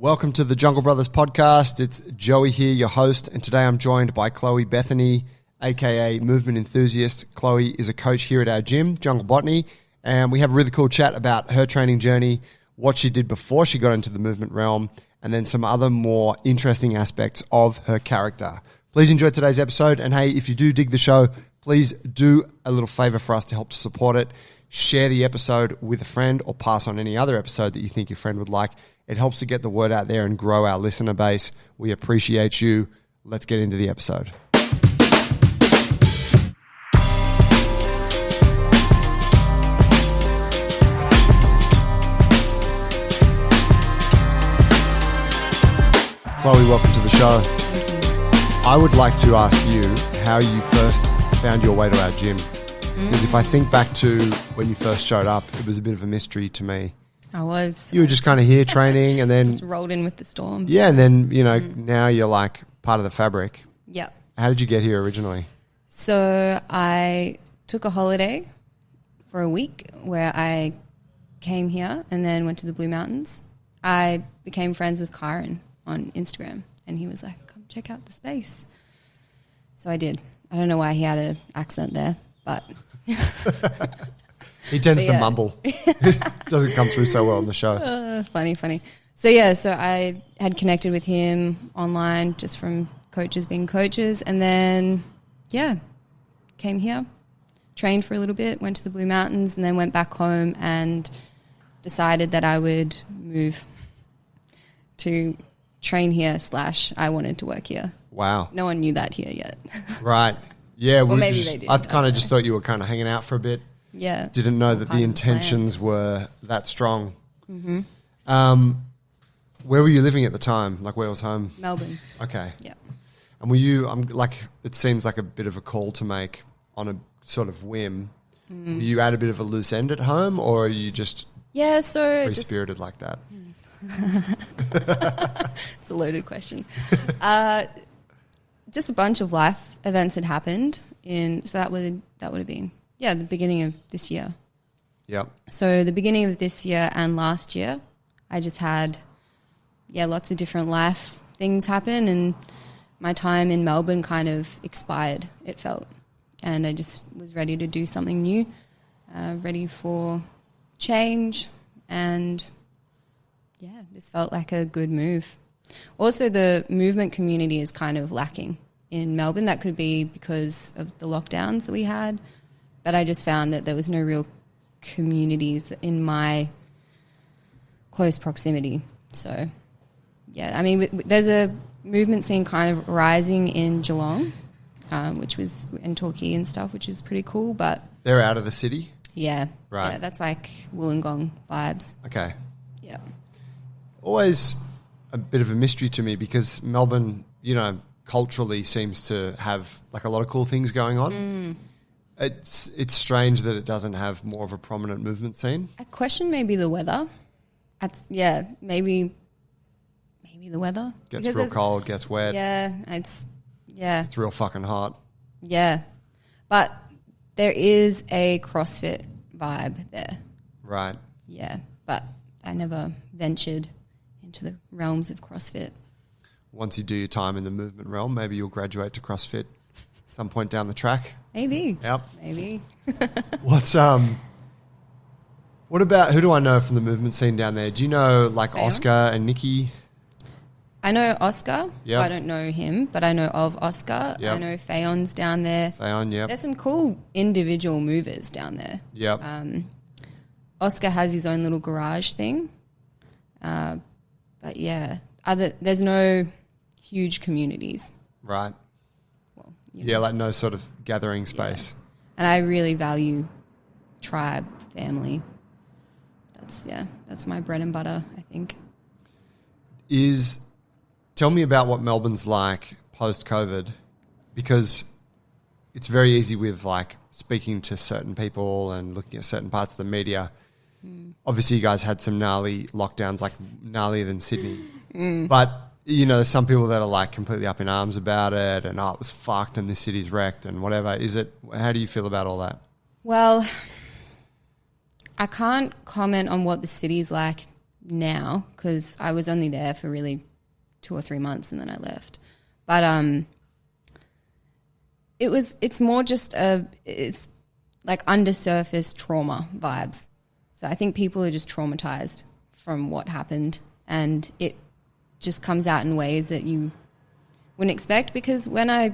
Welcome to the Jungle Brothers podcast. It's Joey here, your host, and today I'm joined by Chloe Bethany, aka Movement Enthusiast. Chloe is a coach here at our gym, Jungle Botany, and we have a really cool chat about her training journey, what she did before she got into the movement realm, and then some other more interesting aspects of her character. Please enjoy today's episode, and hey, if you do dig the show, please do a little favor for us to help support it. Share the episode with a friend or pass on any other episode that you think your friend would like. It helps to get the word out there and grow our listener base. We appreciate you. Let's get into the episode. Chloe, welcome to the show. I would like to ask you how you first found your way to our gym. Because if I think back to when you first showed up, it was a bit of a mystery to me. I was. You were just kind of here training and then... just rolled in with the storm. Yeah, and then, you know, now you're like part of the fabric. Yep. How did you get here originally? So I took a holiday for a week where I came here and then went to the Blue Mountains. I became friends with Kyron on Instagram and he was like, come check out the space. So I did. I don't know why he had an accent there, but... He tends to mumble. Doesn't come through so well on the show. Funny. So I had connected with him online just from coaches being coaches. And then, came here, trained for a little bit, went to the Blue Mountains and then went back home and decided that I would move to train here / I wanted to work here. Wow. No one knew that here yet. Right. Yeah. Well, maybe they did. I kind of just thought you were kind of hanging out for a bit. Yeah. Didn't know that the intentions were that strong. Mm-hmm. Where were you living at the time? Like, where was home? Melbourne. Okay. Yeah. And were you, it seems like a bit of a call to make on a sort of whim. Were you at a bit of a loose end at home or are you just free-spirited like that? It's a loaded question. Just a bunch of life events had happened so that would have been the beginning of this year. Yep. So the beginning of this year and last year, I just had, lots of different life things happen and my time in Melbourne kind of expired, it felt. And I just was ready to do something new, ready for change. And, this felt like a good move. Also, the movement community is kind of lacking in Melbourne. That could be because of the lockdowns that we had. But I just found that there was no real communities in my close proximity. So, there's a movement scene kind of rising in Geelong, which was in Torquay and stuff, which is pretty cool. But they're out of the city? Yeah. Right. Yeah, that's like Wollongong vibes. Okay. Yeah. Always a bit of a mystery to me because Melbourne, culturally seems to have like a lot of cool things going on. It's strange that it doesn't have more of a prominent movement scene. I question maybe the weather. Maybe the weather. Gets real cold, gets wet. It's real fucking hot. Yeah. But there is a CrossFit vibe there. Right. Yeah. But I never ventured into the realms of CrossFit. Once you do your time in the movement realm, maybe you'll graduate to CrossFit some point down the track. Maybe. Yep. Maybe. What about, who do I know from the movement scene down there? Do you know like Fayon? Oscar and Nikki? I know Oscar. Yep. I don't know him, but I know of Oscar. Yep. I know Fayon's down there. Fayon, yep. There's some cool individual movers down there. Yep. Oscar has his own little garage thing. But there's no huge communities. Right. Well, like no sort of gathering space. Yeah. And I really value tribe, family. That's my bread and butter, I think. Tell me about what Melbourne's like post-COVID, because it's very easy with like speaking to certain people and looking at certain parts of the media. Obviously, you guys had some gnarly lockdowns, like gnarlier than Sydney. But, there's some people that are like completely up in arms about it and, it was fucked and this city's wrecked and whatever. How do you feel about all that? Well, I can't comment on what the city's like now because I was only there for really 2 or 3 months and then I left. But it's more just it's like undersurface trauma vibes. So I think people are just traumatized from what happened, and it just comes out in ways that you wouldn't expect, because when I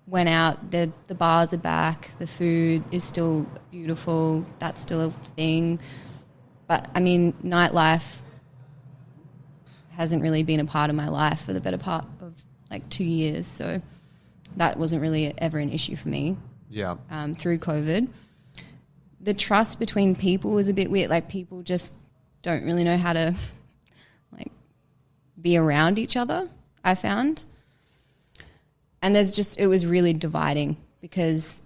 went out, the bars are back, the food is still beautiful, that's still a thing. But, I mean, nightlife hasn't really been a part of my life for the better part of, like, 2 years. So that wasn't really ever an issue for me. Yeah. Through COVID. The trust between people was a bit weird. Like, people just don't really know how to, like, be around each other, I found. And it was really dividing, because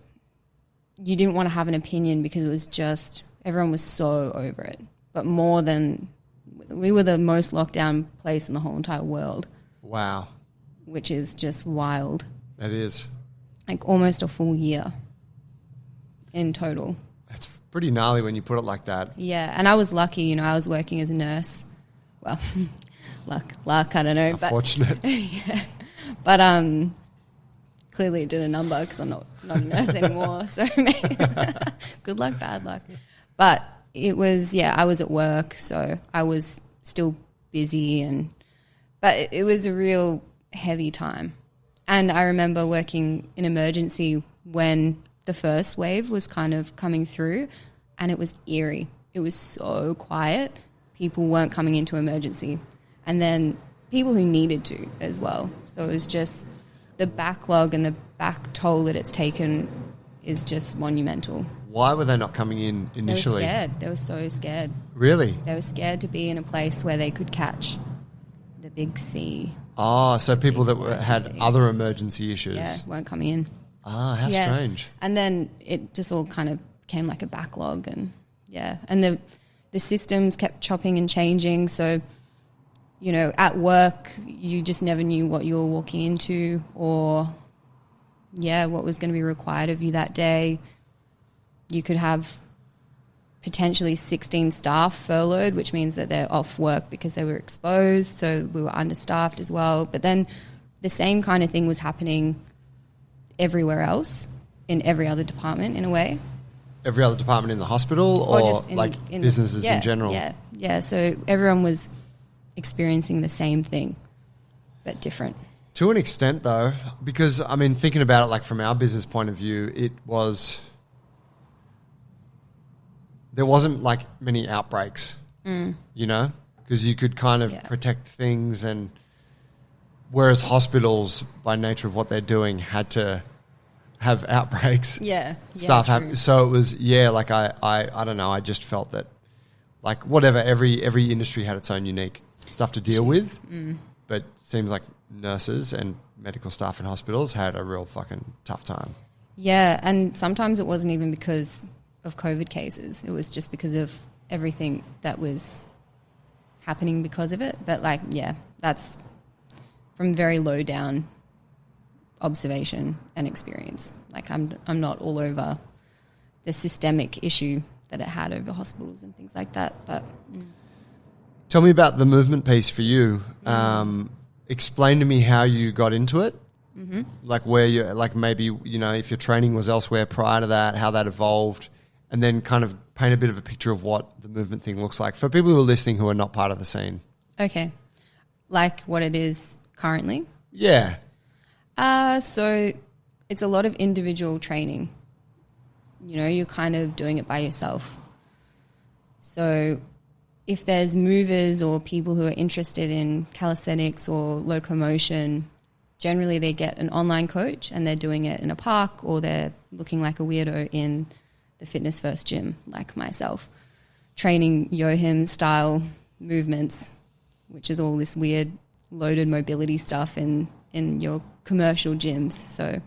you didn't want to have an opinion, because it was just, everyone was so over it. But more than, we were the most locked down place in the whole entire world. Wow. Which is just wild. That is. Like almost a full year in total. That's pretty gnarly when you put it like that. Yeah, and I was lucky, I was working as a nurse. Well, luck, I don't know. Unfortunate. Yeah. But clearly it did a number, because I'm not a nurse anymore. So good luck, bad luck. But it was, I was at work, so I was still busy, but it was a real heavy time. And I remember working in emergency when the first wave was kind of coming through, and it was eerie. It was so quiet. People weren't coming into emergency. And then people who needed to as well. So it was just the backlog and the back toll that it's taken is just monumental. Why were they not coming in initially? They were scared. They were so scared. Really? They were scared to be in a place where they could catch the big C. Oh, so people that had C. other emergency issues. Yeah, weren't coming in. Ah, how strange. And then it just all kind of became like a backlog, and and the systems kept chopping and changing. So, at work, you just never knew what you were walking into, or what was going to be required of you that day. You could have potentially 16 staff furloughed, which means that they're off work because they were exposed. So we were understaffed as well. But then the same kind of thing was happening everywhere else, in every other department in a way. Every other department in the hospital, or just in businesses in general? Yeah. So everyone was experiencing the same thing, but different. To an extent, though, because, I mean, thinking about it, like, from our business point of view, there wasn't, like, many outbreaks, because you could kind of protect things, and whereas hospitals, by nature of what they're doing, had to have outbreaks. Stuff happened. So it was, like, I don't know, I just felt that, like, whatever, every industry had its own unique stuff to deal with, but it seems like nurses and medical staff in hospitals had a real fucking tough time. Yeah, and sometimes it wasn't even because of COVID cases. It was just because of everything that was happening because of it. But, like, that's from very low down observation and experience. Like, I'm not all over the systemic issue that it had over hospitals and things like that. But tell me about the movement piece for you. Explain to me how you got into it. Mm-hmm. Like, where you, like, maybe, if your training was elsewhere prior to that, how that evolved, and then kind of paint a bit of a picture of what the movement thing looks like for people who are listening who are not part of the scene. Okay. Like what it is currently? Yeah. So it's a lot of individual training. You're kind of doing it by yourself. So if there's movers or people who are interested in calisthenics or locomotion, generally they get an online coach, and they're doing it in a park, or they're looking like a weirdo in the Fitness First gym, like myself, training Yohim style movements, which is all this weird loaded mobility stuff in your commercial gyms. So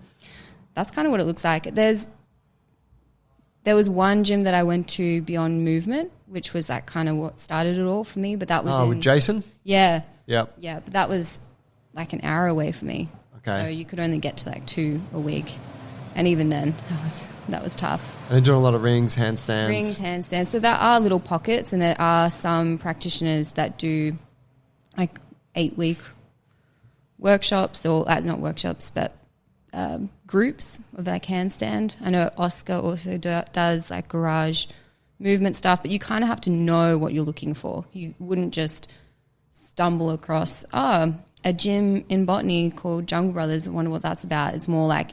that's kind of what it looks like. There was one gym that I went to, Beyond Movement, which was like kind of what started it all for me. But that was with Jason? Yeah. Yep. Yeah, but that was like an hour away from me. Okay. So you could only get to like 2 a week. And even then, that was tough. And they're doing a lot of rings, handstands. Rings, handstands. So there are little pockets, and there are some practitioners that do like 8-week workshops, or not workshops, but groups of like handstand. I know Oscar also does like garage movement stuff, but you kind of have to know what you're looking for. You wouldn't just stumble across, a gym in Botany called Jungle Brothers. I wonder what that's about. It's more like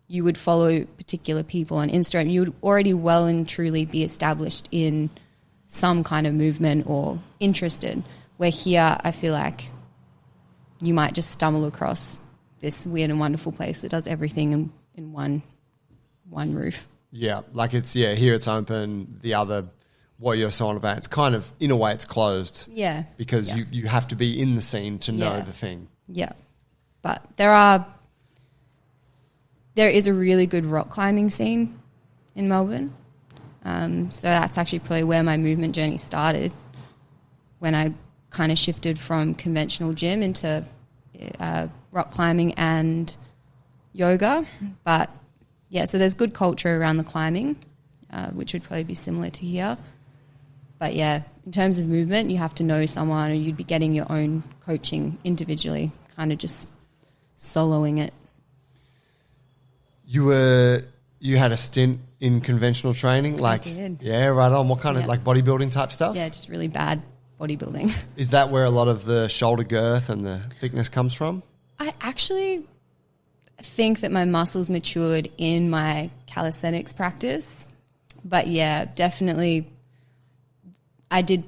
you would follow particular people on Instagram. You would already well and truly be established in some kind of movement or interested. Where here, I feel like you might just stumble across this weird and wonderful place that does everything in one roof. Yeah, like here it's open. The other, what you're saying about, it's kind of, in a way, it's closed. Yeah. Because you have to be in the scene to know the thing. Yeah. But there is a really good rock climbing scene in Melbourne. So that's actually probably where my movement journey started, when I kind of shifted from conventional gym into rock climbing and yoga. But yeah, so there's good culture around the climbing, which would probably be similar to here. But yeah, in terms of movement, you have to know someone, or you'd be getting your own coaching individually, kind of just soloing it. You had a stint in conventional training? Like, I did. Yeah, right on. What kind of, like, bodybuilding type stuff? Yeah, just really bad bodybuilding. Is that where a lot of the shoulder girth and the thickness comes from? I actually think that my muscles matured in my calisthenics practice. But yeah, definitely I did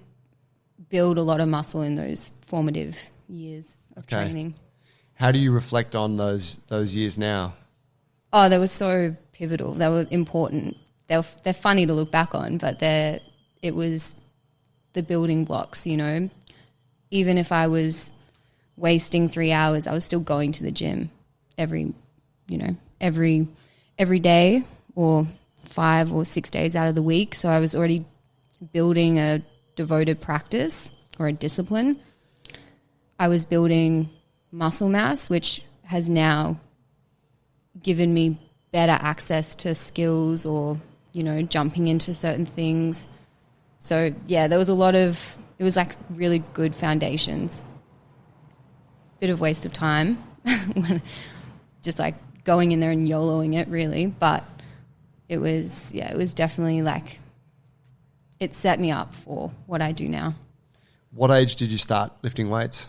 build a lot of muscle in those formative years of training. How do you reflect on those years now? Oh, they were so pivotal. They were important. They're funny to look back on, but it was the building blocks, you know. Even if I was wasting 3 hours, I was still going to the gym every day, or 5 or 6 days out of the week. So I was already building a devoted practice or a discipline. I was building muscle mass, which has now given me better access to skills, or, you know, jumping into certain things. So yeah, there was it was like really good foundations. Bit of waste of time, just like going in there and YOLOing it, really. But it was definitely like, it set me up for what I do now. What age did you start lifting weights?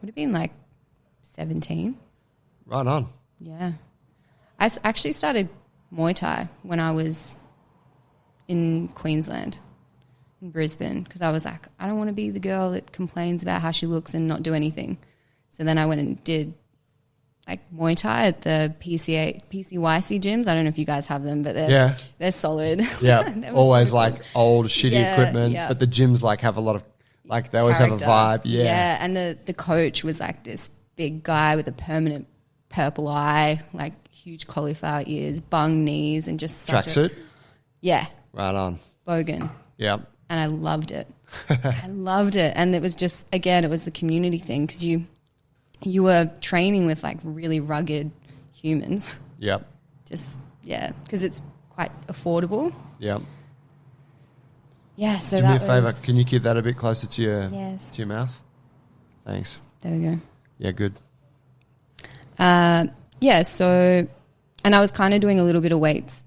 Would have been like 17. Right on. Yeah. I actually started Muay Thai when I was in Queensland, in Brisbane, because I was like, I don't want to be the girl that complains about how she looks and not do anything. So then I went and did like Muay Thai at the PCYC gyms. I don't know if you guys have them, but they're solid. Yeah, always like old shitty equipment, but the gyms like have a lot of, like, they always character. have a vibe. Yeah, and the coach was like this big guy with a permanent purple eye, like huge cauliflower ears, bung knees, and just tracksuit. Yeah, right on. Bogan. Yeah, and I loved it. I loved it, and it was just, again, it was the community thing, because you were training with like really rugged humans. Yep. Just because it's quite affordable. Yep. Yeah. So do me a favour. Can you keep that a bit closer to your mouth? Thanks. There we go. Yeah, good. Yeah, so, and I was kind of doing a little bit of weights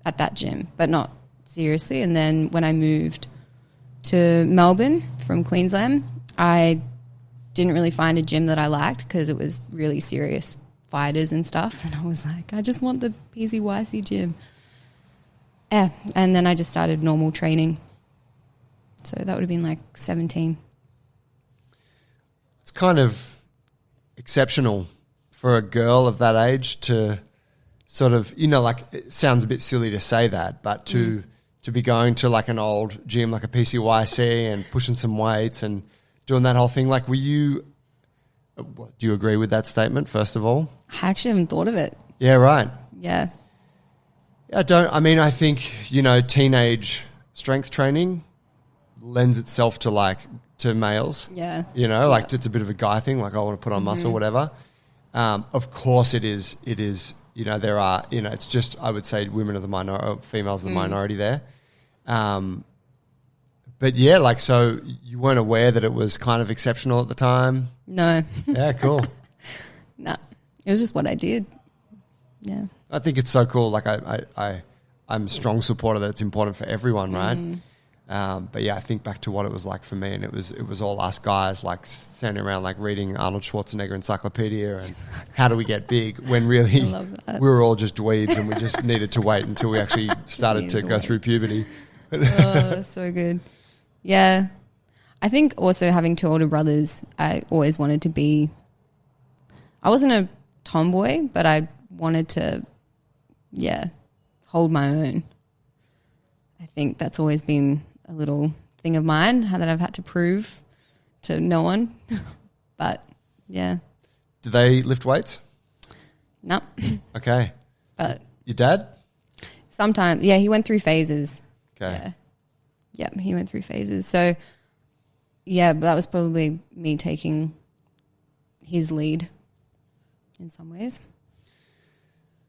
at that gym, but not seriously. And then when I moved to Melbourne from Queensland, I didn't really find a gym that I liked, because it was really serious fighters and stuff. And I was like, I just want the PCYC gym. Yeah, and then I just started normal training. So that would have been like 17. It's kind of exceptional for a girl of that age to sort of, you know, like, it sounds a bit silly to say that, but to be going to like an old gym like a PCYC and pushing some weights and doing that whole thing. Like, do you agree with that statement, first of all? I actually haven't thought of it. Yeah, right. Yeah. I think, you know, teenage strength training lends itself to males. Yeah. You know, like, it's a bit of a guy thing, like, I want to put on muscle, whatever. Of course it is. It is, there are, it's just, I would say women are the minority, females are the minority there. But yeah, like, so you weren't aware that it was kind of exceptional at the time? No. Yeah, cool. No. It was just what I did. Yeah. I think it's so cool. Like I'm a strong supporter that it's important for everyone, right? But yeah, I think back to what it was like for me, and it was all us guys like standing around like reading Arnold Schwarzenegger encyclopedia and how do we get big, when really we were all just dweebs and we just needed to wait until we actually started to go through puberty. Oh, so good. Yeah. I think also having two older brothers, I always wanted to be, I wasn't a tomboy, but I wanted to, hold my own. I think that's always been a little thing of mine, how that I've had to prove to no one. But yeah. Do they lift weights? No. Okay. But your dad? sometimes, he went through phases. Okay. Yeah, he went through phases. So yeah, but that was probably me taking his lead in some ways.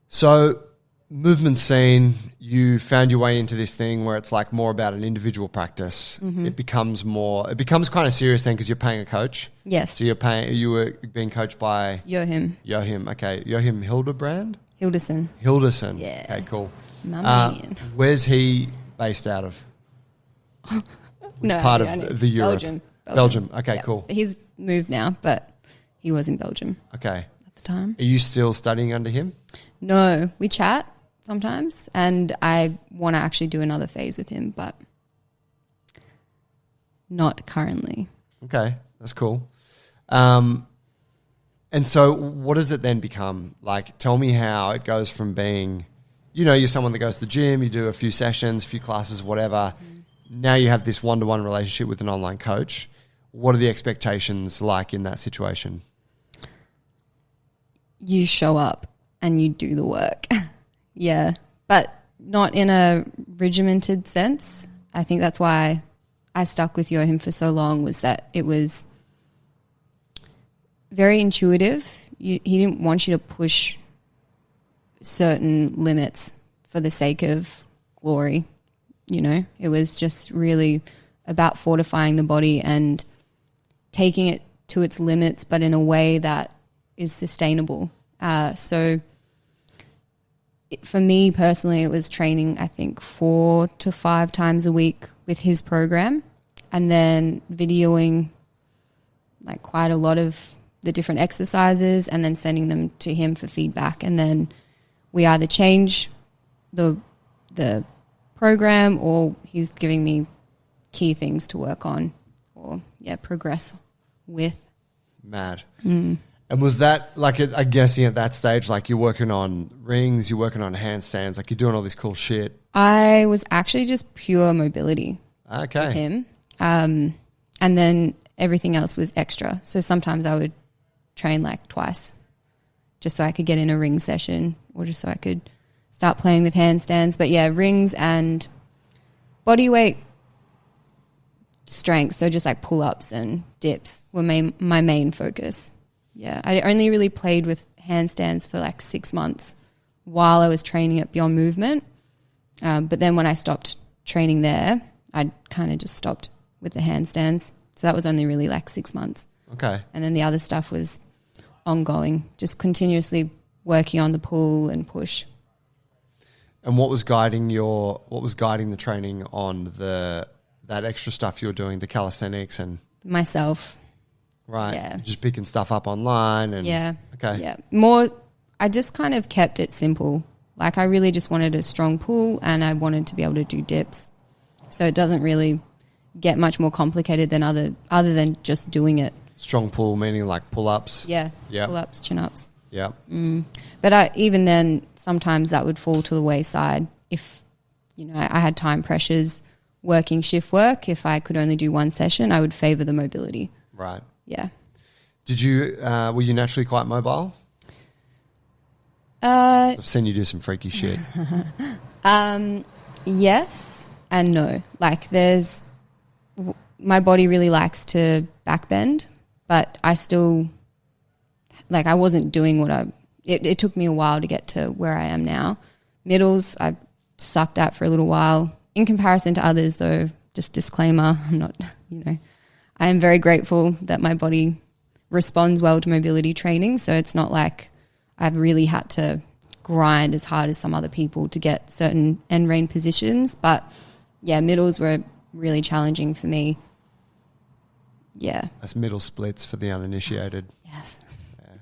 So movement scene, you found your way into this thing where it's like more about an individual practice. It becomes kind of serious then because you're paying a coach. Yes. So you were being coached by Joachim Okay. Joachim Hildebrand? Hilderson. Yeah. Okay, cool. Mama man. Where's he based out of? No, part I know. of the Europe? Belgium. Okay, Yeah. cool. He's moved now, but he was in Belgium Okay. at the time. Are you still studying under him? No, we chat sometimes, and I want to actually do another phase with him, but not currently. Okay, that's cool. And so what does it then become? Like, tell me how it goes from being, you're someone that goes to the gym, you do a few sessions, a few classes, whatever. Now you have this one-to-one relationship with an online coach. What are the expectations like in that situation? You show up and you do the work. Yeah, but not in a regimented sense. I think that's why I stuck with Joachim for so long, was that it was very intuitive. He didn't want you to push certain limits for the sake of glory. It was just really about fortifying the body and taking it to its limits, but in a way that is sustainable. For me personally, it was training, I think, 4 to 5 times a week with his program, and then videoing like quite a lot of the different exercises and then sending them to him for feedback. And then we either change the program, or he's giving me key things to work on or progress with. Mad. And was that, like, I guessing at that stage, like, you're working on rings, you're working on handstands, like, you're doing all this cool shit? I was actually just pure mobility with him. And then everything else was extra. So sometimes I would train like twice just so I could get in a ring session, or just so I could start playing with handstands. But yeah, rings and body weight strength, so just like pull-ups and dips were my main focus. Yeah, I only really played with handstands for like 6 months while I was training at Beyond Movement. But then when I stopped training there, I kind of just stopped with the handstands. So that was only really like 6 months. Okay. And then the other stuff was ongoing, just continuously working on the pull and push. And what was guiding the training on that extra stuff you were doing, the calisthenics and myself? Right. Yeah. Just picking stuff up online and okay. Yeah. I just kind of kept it simple. Like, I really just wanted a strong pull, and I wanted to be able to do dips. So it doesn't really get much more complicated than other than just doing it. Strong pull meaning like pull-ups? Yeah. Yeah. Pull-ups, chin-ups. Yeah. But even then, sometimes that would fall to the wayside if, I had time pressures working shift work. If I could only do one session, I would favor the mobility. Right. Yeah. Were you naturally quite mobile? I've seen you do some freaky shit. Yes and no. Like, my body really likes to backbend, but I still like I wasn't doing it took me a while to get to where I am now. Middles, I sucked at for a little while. In comparison to others though, just disclaimer, I'm not, I am very grateful that my body responds well to mobility training. So it's not like I've really had to grind as hard as some other people to get certain end range positions. But yeah, middles were really challenging for me. Yeah. That's middle splits for the uninitiated. Yes. Yeah.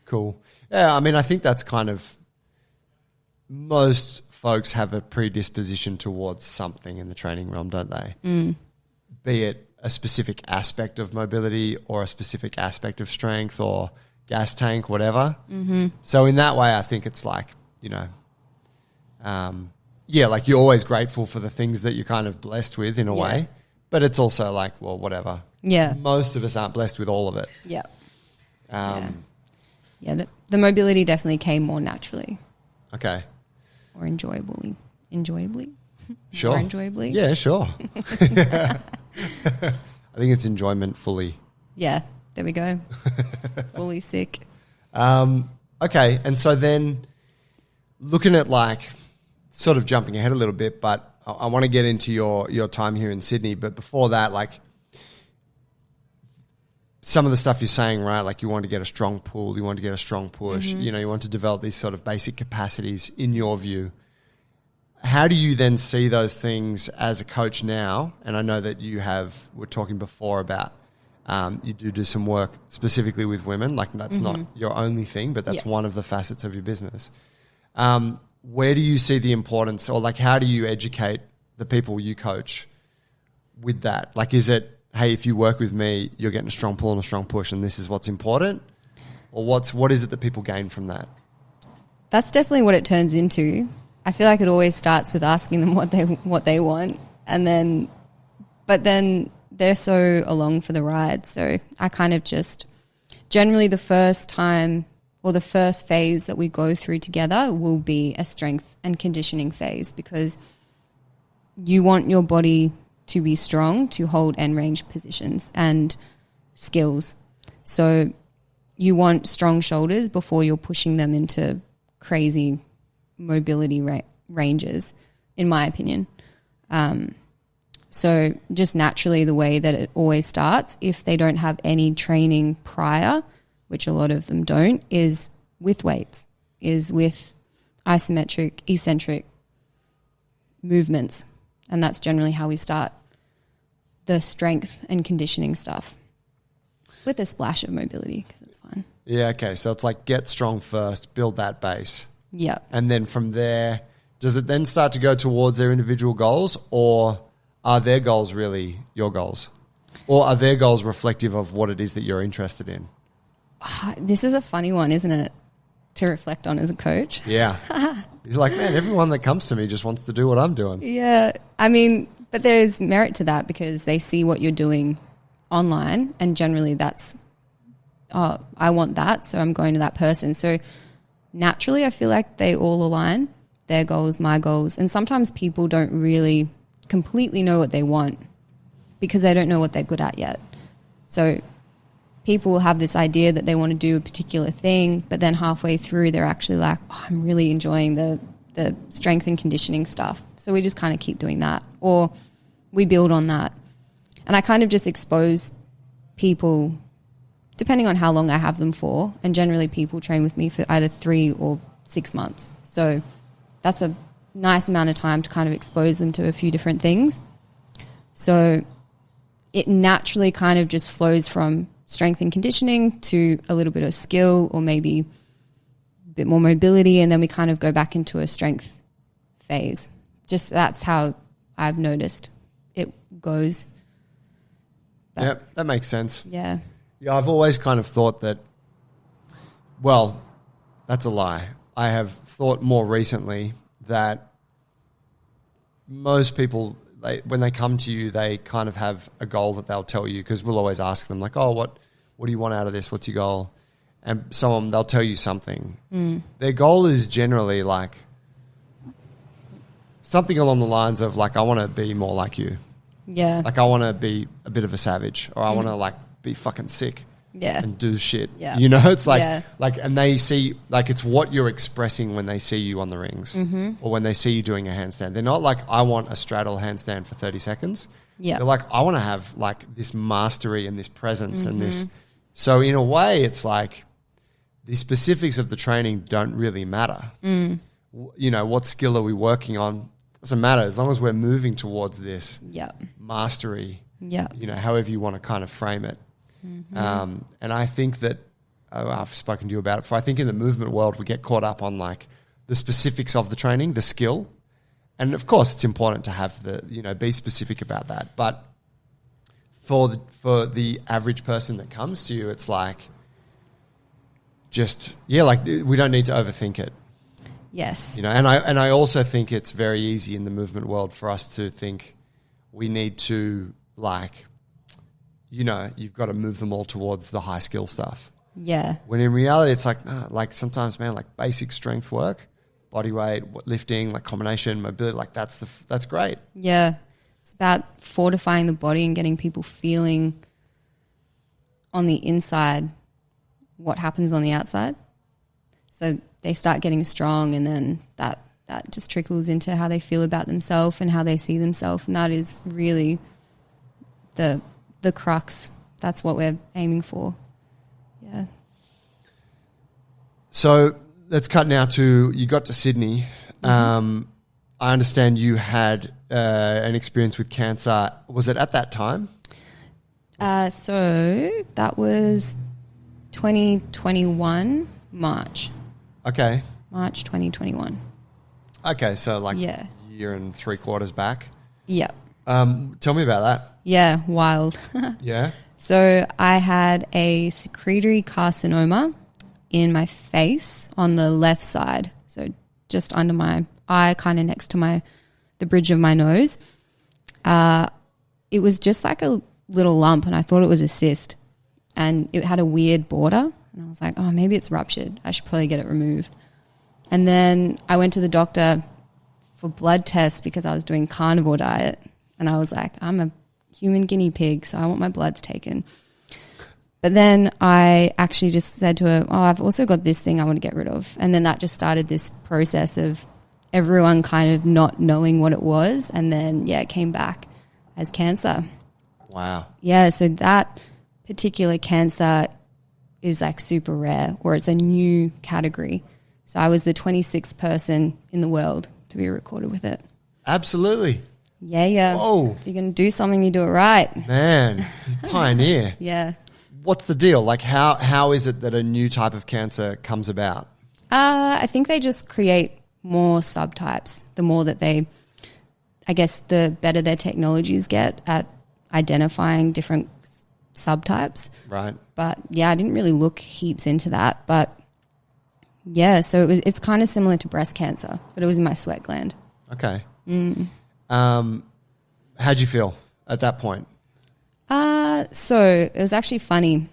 Cool. Yeah, I mean, I think that's kind of, most folks have a predisposition towards something in the training realm, don't they? Be it a specific aspect of mobility or a specific aspect of strength or gas tank, whatever. So in that way, I think it's like, like you're always grateful for the things that you're kind of blessed with in a way, but it's also like, well, whatever. Yeah. Most of us aren't blessed with all of it. Yeah. The mobility definitely came more naturally. Okay. Or enjoyably. Sure. More enjoyably. Yeah, sure. I think it's enjoyment fully. Yeah, there we go. Fully sick. Okay, and so then looking at like sort of jumping ahead a little bit, but I want to get into your time here in Sydney. But before that, like some of the stuff you're saying, right? Like you want to get a strong pull, you want to get a strong push, you want to develop these sort of basic capacities in your view. How do you then see those things as a coach now? And I know that we're talking before about you do some work specifically with women. Like that's not your only thing, but that's one of the facets of your business. Where do you see the importance, or like how do you educate the people you coach with that? Like is it, hey, if you work with me, you're getting a strong pull and a strong push and this is what's important? Or what is it that people gain from that? That's definitely what it turns into. I feel like it always starts with asking them what they want, but then they're so along for the ride. So I kind of just generally the first time or the first phase that we go through together will be a strength and conditioning phase, because you want your body to be strong to hold end range positions and skills. So you want strong shoulders before you're pushing them into crazy mobility ranges, in my opinion. So just naturally the way that it always starts, if they don't have any training prior, which a lot of them don't, is with weights, is with isometric, eccentric movements. And that's generally how we start the strength and conditioning stuff, with a splash of mobility because it's fun. Yeah, okay. So it's like get strong first, build that base. Yeah. And then from there, does it then start to go towards their individual goals, or are their goals really your goals? Or are their goals reflective of what it is that you're interested in? This is a funny one, isn't it, to reflect on as a coach? Yeah. You're like, man, everyone that comes to me just wants to do what I'm doing. Yeah. I mean, but there's merit to that because they see what you're doing online, and generally that's, I want that, so I'm going to that person. So naturally I feel like they all align, their goals, my goals. And sometimes people don't really completely know what they want because they don't know what they're good at yet. So people will have this idea that they want to do a particular thing, but then halfway through they're actually like, I'm really enjoying the strength and conditioning stuff. So we just kind of keep doing that, or we build on that. And I kind of just expose people depending on how long I have them for. And generally people train with me for either 3 or 6 months. So that's a nice amount of time to kind of expose them to a few different things. So it naturally kind of just flows from strength and conditioning to a little bit of skill, or maybe a bit more mobility, and then we kind of go back into a strength phase. Just that's how I've noticed it goes. But Yep, that makes sense. yeah. Yeah, I've always kind of thought that, well, that's a lie. I have thought more recently that most people, when they come to you, they kind of have a goal that they'll tell you, because we'll always ask them like, oh, what do you want out of this? What's your goal? And some of them, they'll tell you something. Their goal is generally like something along the lines of like, I want to be more like you. Yeah. Like I want to be a bit of a savage, or I want to like be fucking sick. Yeah. and do shit. Yeah. You know, it's like, Yeah. and they see, like, it's what you're expressing when they see you on the rings or when they see you doing a handstand. They're not like, I want a straddle handstand for 30 seconds. Yeah. They're like, I want to have like this mastery and this presence and this. So in a way, it's like the specifics of the training don't really matter. You know, what skill are we working on? Doesn't matter as long as we're moving towards this Yeah. mastery. Yeah. You know, however you want to kind of frame it. And I think that I've spoken to you about it before. I think in the movement world, we get caught up on like the specifics of the training, the skill. And of course, it's important to have be specific about that. But for the average person that comes to you, it's like, we don't need to overthink it. Yes. You know, and I also think it's very easy in the movement world for us to think we need to you've got to move them all towards the high skill stuff. Yeah. When in reality, it's like, like sometimes, man, like basic strength work, body weight, lifting, like combination, mobility, like that's great. Yeah. It's about fortifying the body and getting people feeling on the inside what happens on the outside. So they start getting strong, and then that just trickles into how they feel about themselves and how they see themselves. And that is really the crux. That's what we're aiming for. Yeah. So let's cut now to, you got to Sydney. I understand you had an experience with cancer. Was it at that time? So that was 2021, March. Okay. March 2021. Okay, so like Yeah. year and 3/4 back. Yeah. Tell me about that. Yeah, wild. Yeah? So I had a secretory carcinoma in my face on the left side, so just under my eye, kind of next to the bridge of my nose. It was just like a little lump, and I thought it was a cyst, and it had a weird border, and I was like, oh, maybe it's ruptured. I should probably get it removed. And then I went to the doctor for blood tests because I was doing carnivore diet, and I was like, I'm a human guinea pig, so I want my bloods taken. But then I actually just said to her, oh, I've also got this thing I want to get rid of. And then that just started this process of everyone kind of not knowing what it was. And then, it came back as cancer. Wow. Yeah, so that particular cancer is like super rare, or it's a new category. So I was the 26th person in the world to be recorded with it. Absolutely. Yeah. Whoa. If you're going to do something, you do it right. Man, pioneer. Yeah. What's the deal? Like how is it that a new type of cancer comes about? I think they just create more subtypes. The more that the better their technologies get at identifying different subtypes. Right. But I didn't really look heaps into that. But so it's kind of similar to breast cancer, but it was in my sweat gland. Okay. How'd you feel at that point? So it was actually funny.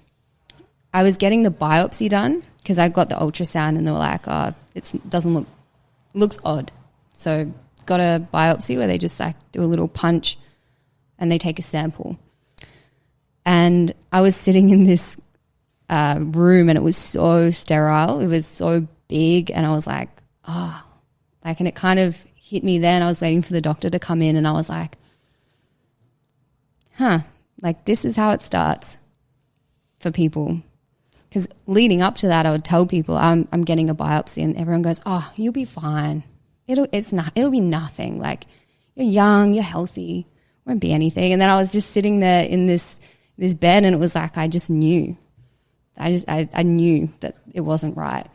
I was getting the biopsy done because I got the ultrasound, and they were like, oh, looks odd. So got a biopsy where they just like do a little punch and they take a sample. And I was sitting in this room, and it was so sterile. It was so big, and I was like, and it kind of hit me then. I was waiting for the doctor to come in, and I was like, like this is how it starts for people. Because leading up to that, I would tell people I'm getting a biopsy, and everyone goes, oh, you'll be fine. It'll be nothing. Like, you're young, you're healthy, won't be anything. And then I was just sitting there in this bed, and it was like I just knew. I knew that it wasn't right.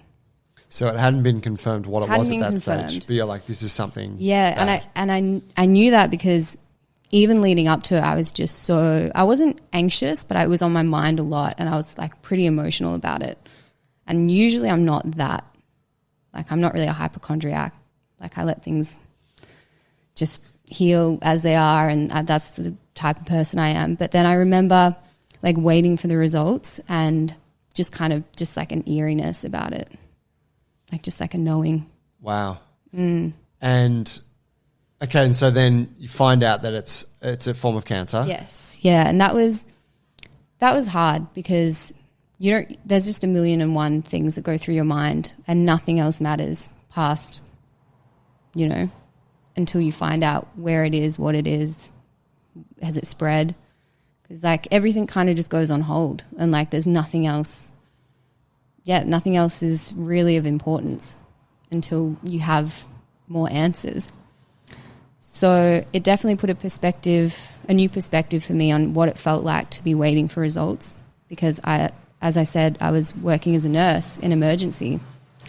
So it hadn't been confirmed what it was at that confirmed. stage. But you're like, this is something. Yeah, bad. and I knew that because even leading up to it, I was just I wasn't anxious, but I was on my mind a lot, and I was like pretty emotional about it. And usually I'm not that. Like, I'm not really a hypochondriac. Like, I let things just heal as they are, and that's the type of person I am. But then I remember like waiting for the results, and just kind of just like an eeriness about it. Like, just like a knowing. Wow. And okay, and so then you find out that it's a form of cancer. Yes. Yeah, and that was hard because there's just a million and one things that go through your mind, and nothing else matters past, until you find out where it is, what it is, has it spread? Because like everything kind of just goes on hold, and like there's nothing else. Yeah, nothing else is really of importance until you have more answers. So it definitely put a new perspective for me on what it felt like to be waiting for results, because as I said, I was working as a nurse in emergency.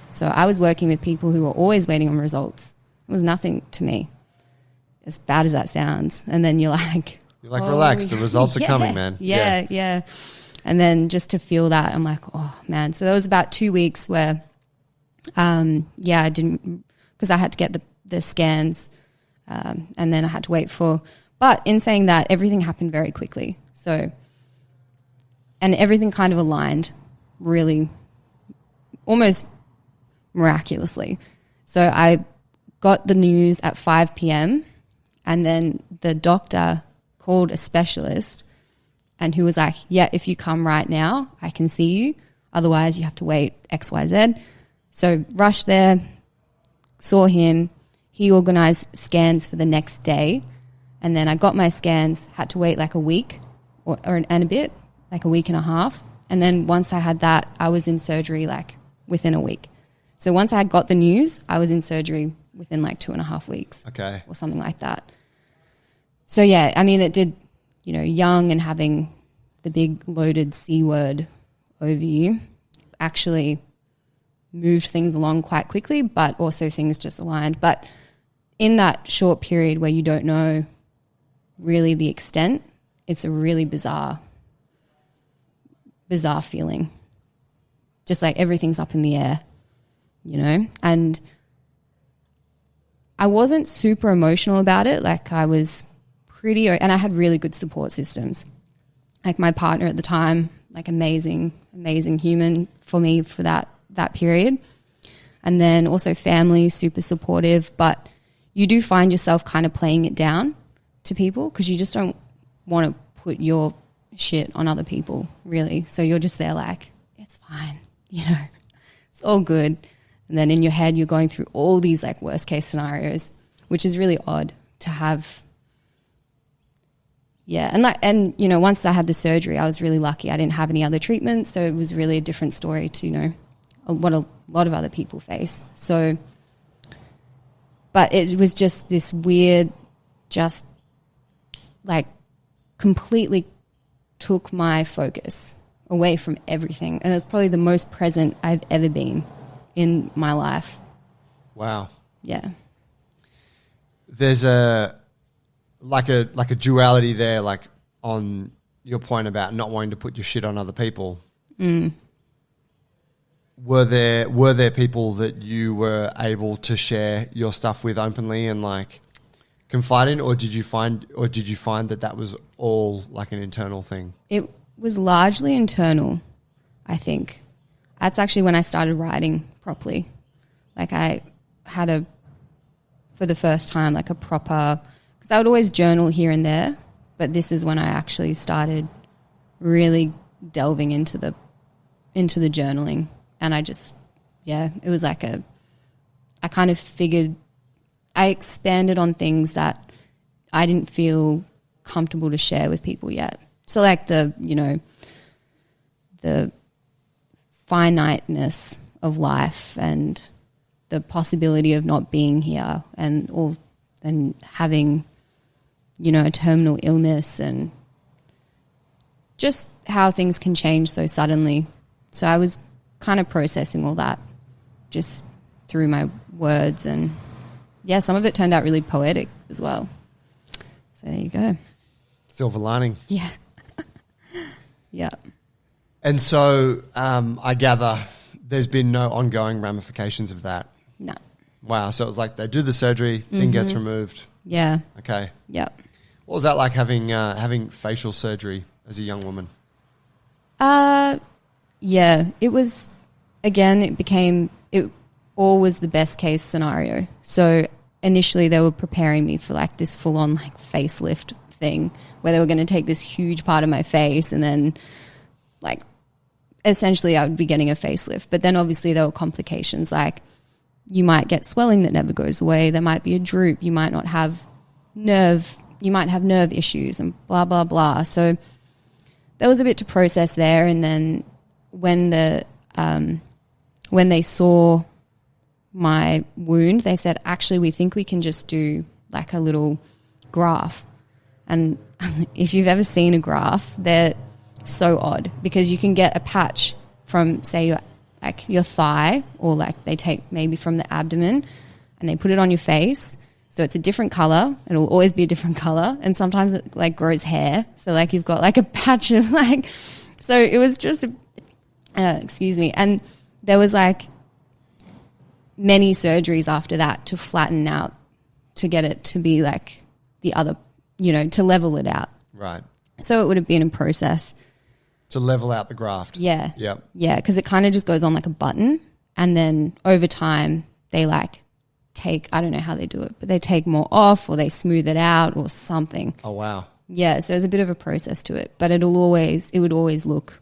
So I was working with people who were always waiting on results. It was nothing to me, as bad as that sounds. And then you're like, relax, the results are coming, man. Yeah. And then just to feel that, I'm like, oh, man. So there was about 2 weeks where, I didn't, because I had to get the scans, and then I had to wait but in saying that, everything happened very quickly. So, and everything kind of aligned really almost miraculously. So I got the news at 5 p.m. and then the doctor called a specialist, and who was like, yeah, if you come right now, I can see you. Otherwise, you have to wait X, Y, Z. So rushed there, saw him. He organised scans for the next day. And then I got my scans, had to wait like a week and a bit, like a week and a half. And then once I had that, I was in surgery like within a week. So once I got the news, I was in surgery within like 2.5 weeks. Okay. Or something like that. So yeah, I mean, it did, young and having the big loaded C word over you actually moved things along quite quickly, but also things just aligned. But in that short period where you don't know really the extent, it's a really bizarre feeling. Just like everything's up in the air, and I wasn't super emotional about it. Like I was and I had really good support systems. Like my partner at the time, like amazing human for me for that period. And then also family, super supportive, but you do find yourself kind of playing it down to people because you just don't want to put your shit on other people, really. So you're just there like, it's fine, it's all good. And then in your head, you're going through all these like worst case scenarios, which is really odd to have. Yeah. And once I had the surgery, I was really lucky. I didn't have any other treatments. So it was really a different story to, what a lot of other people face. So, but it was just this weird, just like completely took my focus away from everything. And it was probably the most present I've ever been in my life. Wow. Yeah. There's a duality there, like on your point about not wanting to put your shit on other people. Mm. Were there people that you were able to share your stuff with openly and like confide in, or did you find that was all like an internal thing? It was largely internal, I think. That's actually when I started writing properly. Like I had for the first time, like a proper, because I would always journal here and there, but this is when I actually started really delving into the journaling. And I just, it was like I kind of figured, I expanded on things that I didn't feel comfortable to share with people yet. So like the finiteness of life and the possibility of not being here and having, a terminal illness and just how things can change so suddenly. So I was kind of processing all that just through my words, and some of it turned out really poetic as well. So there you go. Silver lining. Yeah. Yeah. And so I gather there's been no ongoing ramifications of that. No. Wow. So it was like they do the surgery, thing gets removed. Yeah. Okay. Yep. What was that like having facial surgery as a young woman? Yeah, it was, again, it all was the best case scenario. So initially they were preparing me for like this full on like facelift thing where they were going to take this huge part of my face and then like essentially I would be getting a facelift. But then obviously there were complications, like you might get swelling that never goes away. There might be a droop. You might not have nerve issues and blah, blah, blah. So there was a bit to process there. And then when they saw my wound, they said, actually, we think we can just do like a little graft. And if you've ever seen a graft, they're so odd because you can get a patch from, say, your thigh, or like they take maybe from the abdomen and they put it on your face. So it's a different color. It'll always be a different color. And sometimes it like grows hair. So like you've got like a patch of like, so it was just, excuse me. And there was like many surgeries after that to flatten out, to get it to be like the other, to level it out. Right. So it would have been a process. To level out the graft. Yeah. Yep. Yeah, because it kind of just goes on like a button, and then over time they like take, I don't know how they do it, but they take more off or they smooth it out or something. Oh, wow. Yeah, so there's a bit of a process to it, but it would always look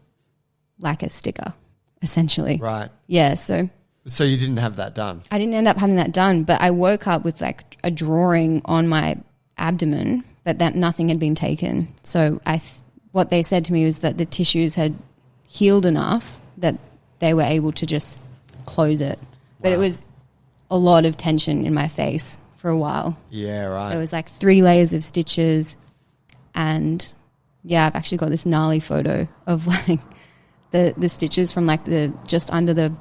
like a sticker, essentially. Right. Yeah, so you didn't have that done? I didn't end up having that done, but I woke up with like a drawing on my abdomen, but that nothing had been taken. So what they said to me was that the tissues had healed enough that they were able to just close it. But it was a lot of tension in my face for a while. Yeah, right. It was like 3 layers of stitches. And yeah, I've actually got this gnarly photo of like the stitches from like just under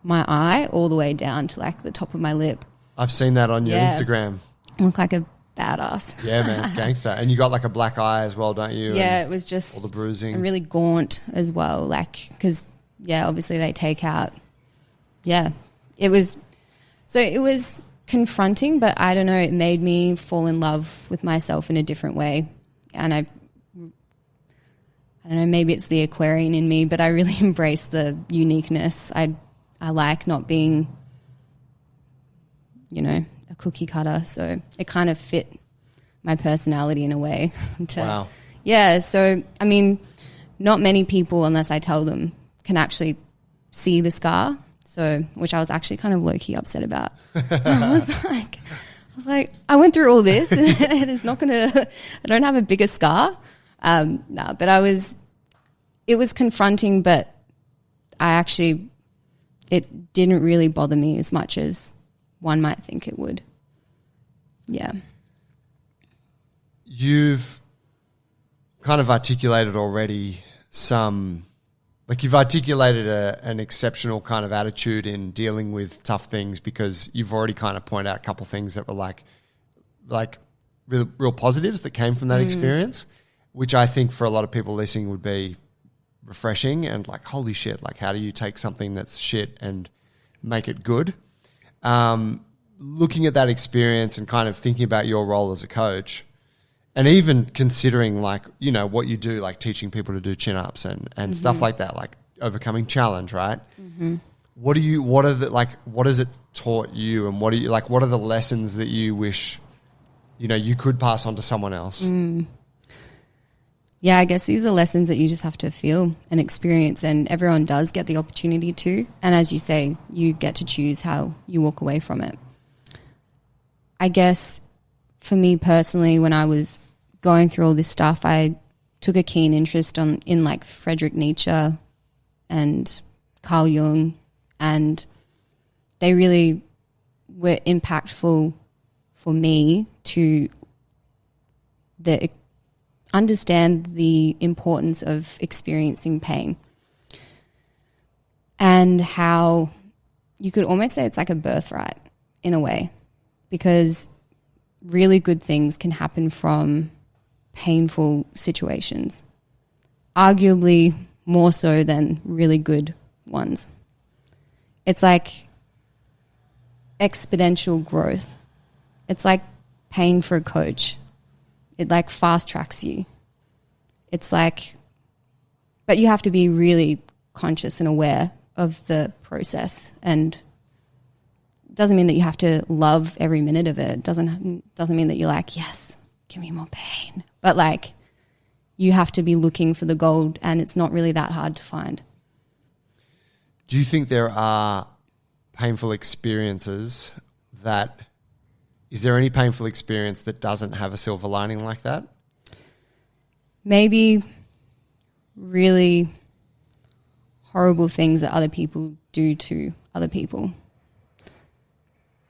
my eye all the way down to like the top of my lip. I've seen that on your Instagram. I look like a badass. Yeah, man, it's gangster. And you got like a black eye as well, don't you? Yeah, and it was just all the bruising. and really gaunt as well, like, because obviously they take out. Yeah, it was confronting, but I don't know, it made me fall in love with myself in a different way. And I don't know, maybe it's the Aquarian in me, but I really embrace the uniqueness. I like not being, a cookie cutter. So it kind of fit my personality in a way. Wow. Yeah. So, I mean, not many people, unless I tell them, can actually see the scar. So, which I was actually kind of low-key upset about. I was like, I went through all this and it's not going to, I don't have a bigger scar. But it was confronting, but it didn't really bother me as much as one might think it would. Yeah. You've kind of articulated already you've articulated an exceptional kind of attitude in dealing with tough things, because you've already kind of pointed out a couple things that were like real positives that came from that experience, which I think for a lot of people listening would be refreshing and like, holy shit, like how do you take something that's shit and make it good? Looking at that experience and kind of thinking about your role as a coach, and even considering like, what you do, like teaching people to do chin-ups and stuff like that, like overcoming challenge, right? Mm-hmm. What has it taught you, and what are the lessons that you wish, you could pass on to someone else? Yeah, I guess these are lessons that you just have to feel and experience, and everyone does get the opportunity to. And as you say, you get to choose how you walk away from it. I guess for me personally, when I was going through all this stuff, I took a keen interest in like Friedrich Nietzsche and Carl Jung, and they really were impactful for me to understand the importance of experiencing pain, and how you could almost say it's like a birthright in a way, because really good things can happen from painful situations, arguably more so than really good ones. It's like exponential growth. It's like paying for a coach. It like fast tracks you. It's like, but you have to be really conscious and aware of the process, and it doesn't mean that you have to love every minute of it. It doesn't mean that you're like, yes, give me more pain. But like, you have to be looking for the gold, and it's not really that hard to find. Do you think there are painful experiences that... Is there any painful experience that doesn't have a silver lining like that? Maybe really horrible things that other people do to other people.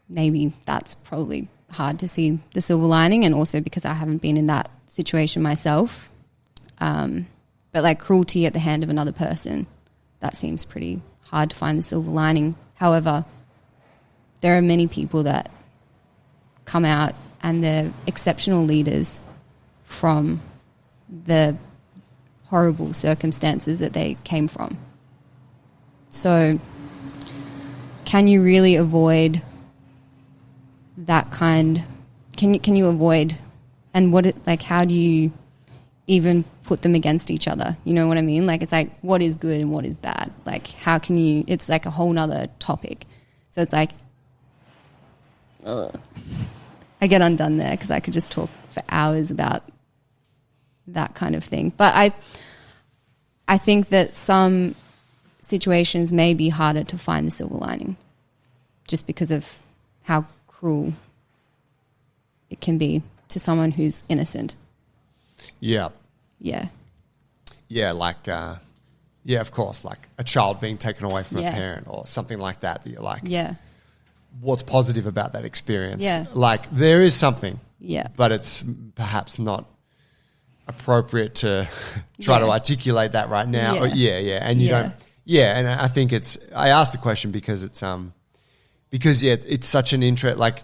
Maybe that's probably hard to see the silver lining, and also because I haven't been in that situation myself. But like cruelty at the hand of another person, that seems pretty hard to find the silver lining. However, there are many people that come out and they're exceptional leaders from the horrible circumstances that they came from. So can you really avoid that kind? Can you avoid, and how do you even put them against each other? You know what I mean? Like, it's like, what is good and what is bad? Like, how can you, it's like a whole nother topic. So it's like, ugh. I get undone there because I could just talk for hours about that kind of thing. But I think that some situations may be harder to find the silver lining just because of how cruel it can be to someone who's innocent. Yeah. Yeah. Yeah, like, yeah, of course, like a child being taken away from a parent or something like that you're like, yeah, what's positive about that experience? Yeah. Like, there is something. Yeah. But it's perhaps not appropriate to try to articulate that right now. Yeah. And you don't. Yeah, and I think I asked the question because it's it's such an interest. Like,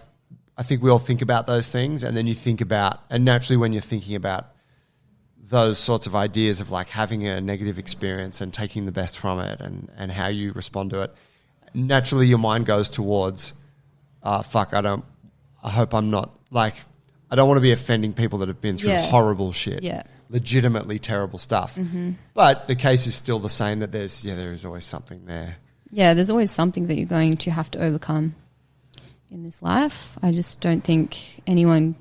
I think we all think about those things, and then you think about, and naturally when you're thinking about those sorts of ideas of like having a negative experience and taking the best from it and how you respond to it, naturally your mind goes towards, I hope I'm not, like, I don't want to be offending people that have been through horrible shit, legitimately terrible stuff. Mm-hmm. But the case is still the same, that there is always something there. Yeah, there's always something that you're going to have to overcome in this life. I just don't think anyone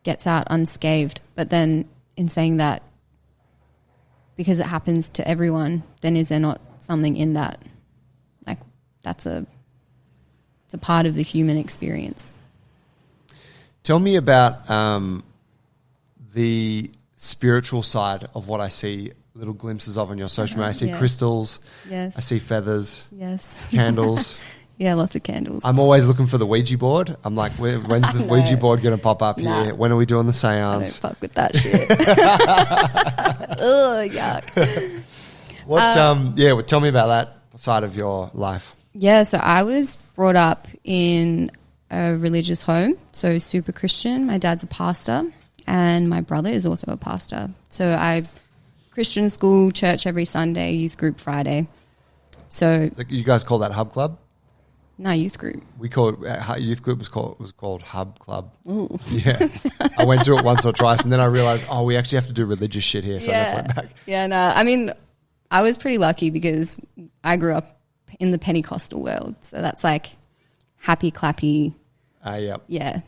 gets out unscathed. But then in saying that, because it happens to everyone, then is there not something in that? Like, it's a part of the human experience. Tell me about the spiritual side of what I see little glimpses of on your social media. I see crystals. Yes. I see feathers. Yes. Candles. Yeah, lots of candles. I'm always looking for the Ouija board. I'm like, when's the Ouija board going to pop up here? When are we doing the seance? I don't fuck with that shit. Ugh, yuck. What? Tell me about that side of your life. Yeah, so I was brought up in a religious home, so super Christian. My dad's a pastor and my brother is also a pastor. So Christian school, church every Sunday, youth group Friday. So you guys call that Hub Club? No, youth group. We call it, youth group was called Hub Club. Ooh. Yeah. I went to it once or twice and then I realized, we actually have to do religious shit here. So I never went back. Yeah, no. I mean, I was pretty lucky because I grew up in the Pentecostal world. So that's like happy, clappy. Yep. Yeah.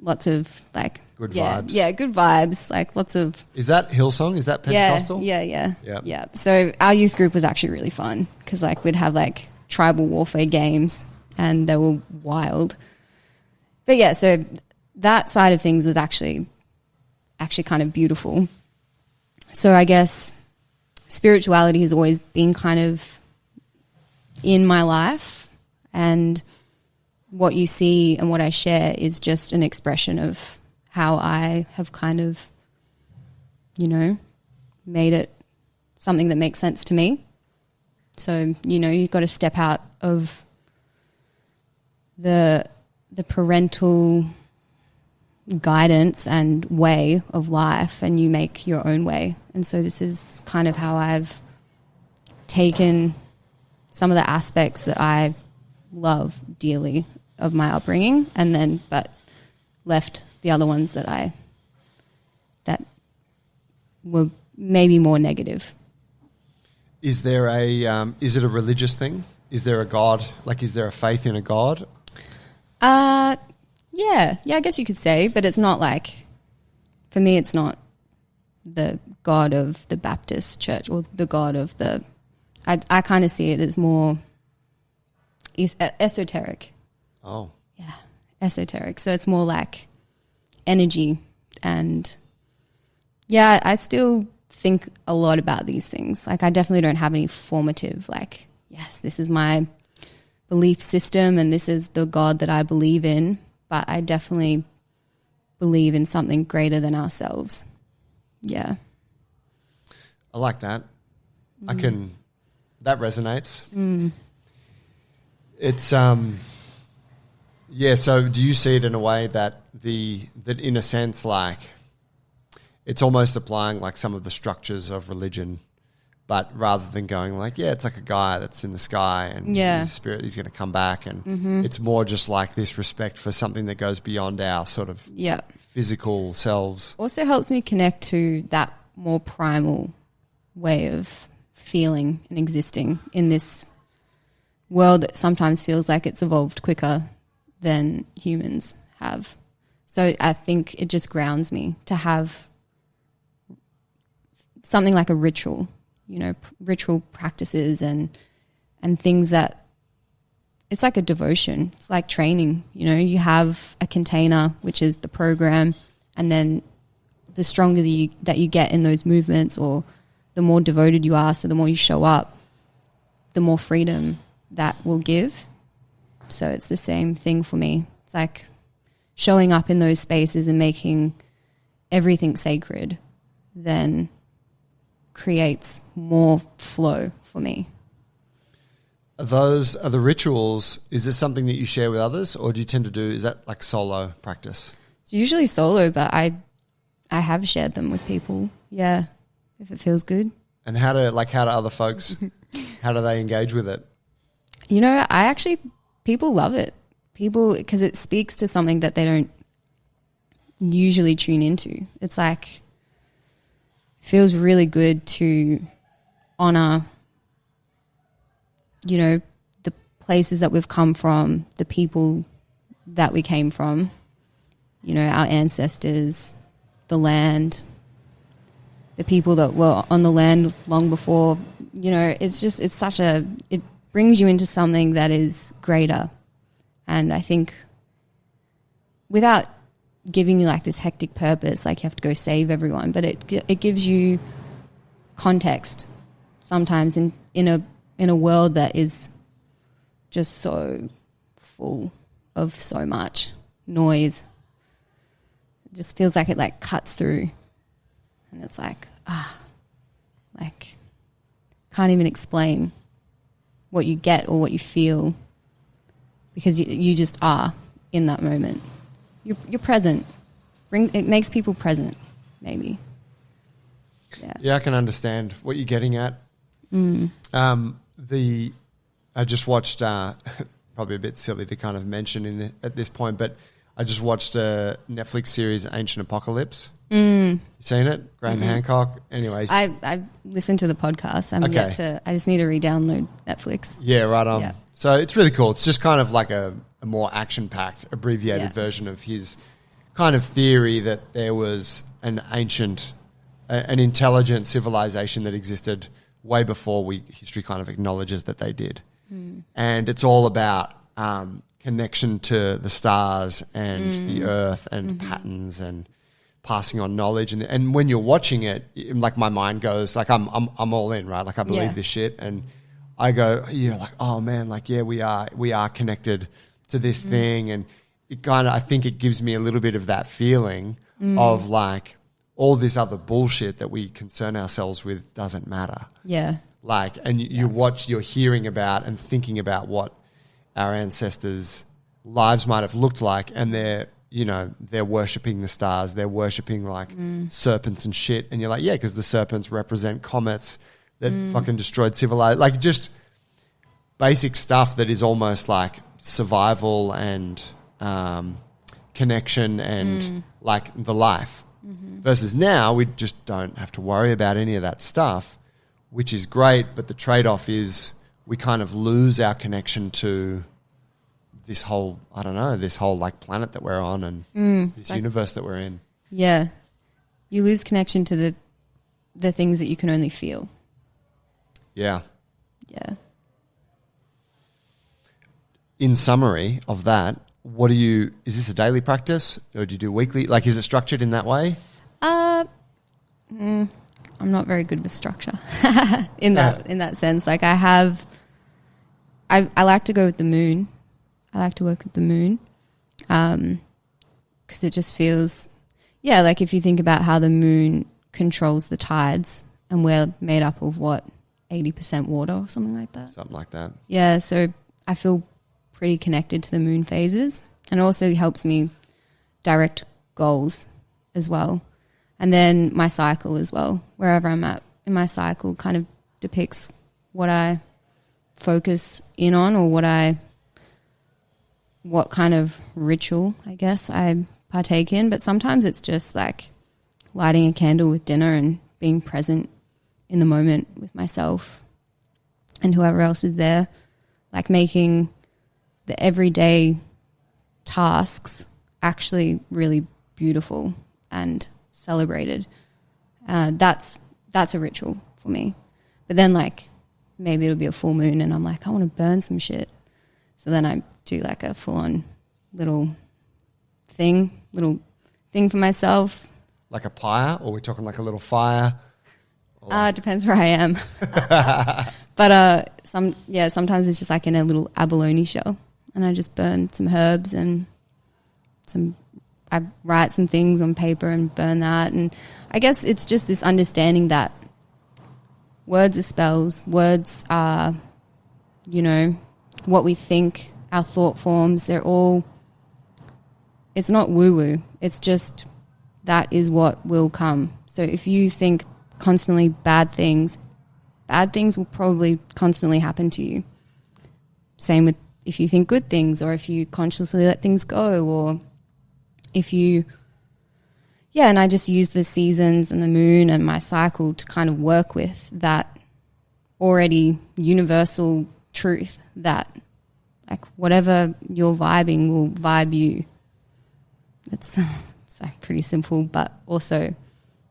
Lots of like. Good vibes. Yeah, good vibes. Like lots of. Is that Hillsong? Is that Pentecostal? Yeah. So our youth group was actually really fun because like we'd have like tribal warfare games and they were wild. But yeah, so that side of things was actually kind of beautiful. So I guess spirituality has always been kind of in my life, and what you see and what I share is just an expression of how I have kind of, made it something that makes sense to me. So, you've got to step out of the parental guidance and way of life and you make your own way. And so this is kind of how I've taken some of the aspects that I love dearly of my upbringing but left the other ones that were maybe more negative. Is there is it a religious thing? Is there a God? Like, is there a faith in a God? Yeah, I guess you could say, but it's not like, for me, it's not the God of the Baptist church or the God of the I kind of see it as more esoteric. Oh. Yeah, esoteric. So it's more like energy. And yeah, I still think a lot about these things. Like I definitely don't have any formative, like, yes, this is my belief system and this is the God that I believe in. But I definitely believe in something greater than ourselves. Yeah. I like that. That resonates. It's, yeah, so do you see it in a way that in a sense, like, it's almost applying like some of the structures of religion, but rather than going like, yeah, it's like a guy that's in the sky and his spirit, he's going to come back. And it's more just like this respect for something that goes beyond our sort of physical selves. Also helps me connect to that more primal way of feeling and existing in this world that sometimes feels like it's evolved quicker than humans have. So I think it just grounds me to have something like a ritual, you know, ritual practices and things that it's like a devotion. It's like training, you know, you have a container, which is the program, and then the stronger that you get in those movements or the more devoted you are, so the more you show up, the more freedom that will give. So it's the same thing for me. It's like showing up in those spaces and making everything sacred then creates more flow for me. Are the rituals, is this something that you share with others or do you tend to do, is that like solo practice? It's usually solo, but I have shared them with people. Yeah. If it feels good. And how do other folks, how do they engage with it? You know, people love it. Because it speaks to something that they don't usually tune into. It's like, feels really good to honor, you know, the places that we've come from, the people that we came from, you know, our ancestors, the land, the people that were on the land long before, you know, it brings you into something that is greater. And I think without giving you like this hectic purpose, like you have to go save everyone, but it gives you context sometimes in a world that is just so full of so much noise. It just feels like it like cuts through. And it's like, like can't even explain what you get or what you feel because you just are in that moment. You're present. It makes people present, maybe. Yeah, I can understand what you're getting at. I just watched, probably a bit silly to kind of mention at this point, but I just watched a Netflix series, Ancient Apocalypse. You seen it? Graham Hancock? Anyways. I've listened to the podcast. I just need to re-download Netflix. Yeah, right on. Yeah. So it's really cool. It's just kind of like a more action-packed, abbreviated version of his kind of theory that there was an intelligent civilization that existed way before history kind of acknowledges that they did. And it's all about connection to the stars and the earth and patterns and passing on knowledge. And when you're watching it, like my mind goes, like I'm all in, right? Like I believe this shit. And I go, like, oh man, like, yeah, we are connected to this thing. And it kind of, I think it gives me a little bit of that feeling of like all this other bullshit that we concern ourselves with doesn't matter. Yeah. Like, and you're hearing about and thinking about what our ancestors' lives might have looked like, and they're worshipping the stars, they're worshipping like serpents and shit, and you're like, yeah, because the serpents represent comets that fucking destroyed civilization, like just basic stuff that is almost like survival and connection and like the life. Versus now, we just don't have to worry about any of that stuff, which is great, but the trade-off is we kind of lose our connection to this whole, like planet that we're on and this universe that we're in. Yeah. You lose connection to the things that you can only feel. Yeah. Yeah. In summary of that, is this a daily practice or do you do weekly? Like, is it structured in that way? I'm not very good with structure in that sense. Like I like to go with the moon. I like to work with the moon. 'Cause it just feels, like if you think about how the moon controls the tides and we're made up of 80% water or something like that. Something like that. Yeah. So I feel pretty connected to the moon phases, and it also helps me direct goals as well. And then my cycle as well, wherever I'm at in my cycle kind of depicts what I focus in on or what kind of ritual, I guess, I partake in. But sometimes it's just like lighting a candle with dinner and being present in the moment with myself and whoever else is there, like making the everyday tasks actually really beautiful and celebrated. That's a ritual for me. But then like maybe it'll be a full moon and I'm like, I want to burn some shit. So then I do like a full on little thing for myself. Like a pyre, or we're talking like a little fire? It depends where I am. But sometimes it's just like in a little abalone shell and I just burn some herbs and I write some things on paper and burn that. And I guess it's just this understanding that words are spells. Words are, what we think, our thought forms. It's not woo-woo. It's just that is what will come. So if you think constantly bad things will probably constantly happen to you. Same with if you think good things, or if you consciously let things go, or if you, and I just use the seasons and the moon and my cycle to kind of work with that already universal truth that like whatever you're vibing will vibe you. It's like pretty simple, but also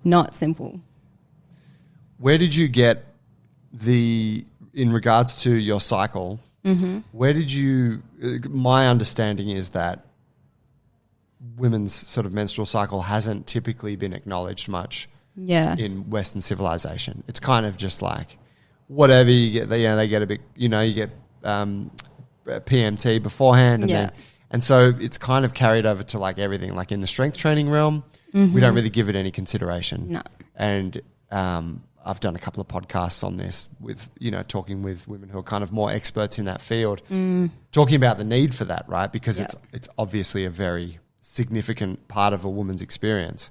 not simple. Where did you get in regards to your cycle, where did you, my understanding is that women's sort of menstrual cycle hasn't typically been acknowledged much in Western civilization. It's kind of just like whatever you get, they get a bit, you get PMT beforehand and so it's kind of carried over to like everything, like in the strength training realm, we don't really give it any consideration. No. And I've done a couple of podcasts on this with, talking with women who are kind of more experts in that field, talking about the need for that, right? Because it's obviously a very significant part of a woman's experience.